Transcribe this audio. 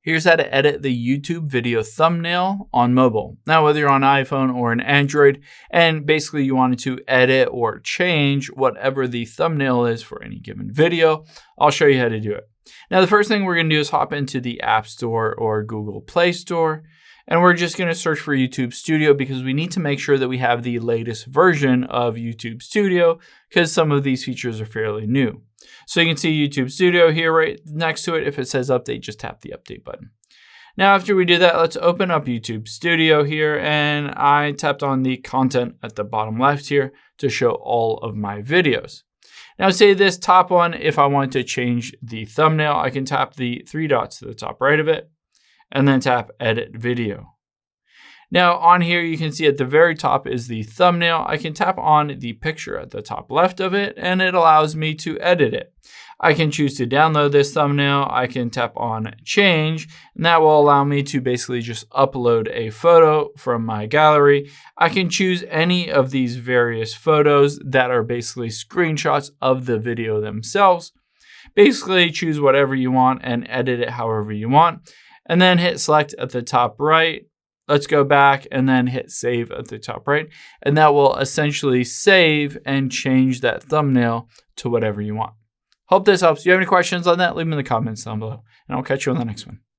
Here's how to edit the YouTube video thumbnail on mobile. Now, whether you're on iPhone or an Android, and basically you wanted to edit or change whatever the thumbnail is for any given video, I'll show you how to do it. Now, the first thing we're going to do is hop into the App Store or Google Play Store, and we're just going to search for YouTube Studio because we need to make sure that we have the latest version of YouTube Studio because some of these features are fairly new. So you can see YouTube Studio here right next to it. If it says update, just tap the update button. Now, after we do that, let's open up YouTube Studio here, and I tapped on the content at the bottom left here to show all of my videos. Now, say this top one, if I want to change the thumbnail, I can tap the three dots to the top right of it, and then tap Edit Video. Now on here, you can see at the very top is the thumbnail. I can tap on the picture at the top left of it, and it allows me to edit it. I can choose to download this thumbnail. I can tap on Change, and that will allow me to basically just upload a photo from my gallery. I can choose any of these various photos that are basically screenshots of the video themselves. Basically, choose whatever you want and edit it however you want, and then hit Select at the top right. Let's go back and then hit Save at the top right, and that will essentially save and change that thumbnail to whatever you want. Hope this helps. If you have any questions on that, leave them in the comments down below, and I'll catch you on the next one.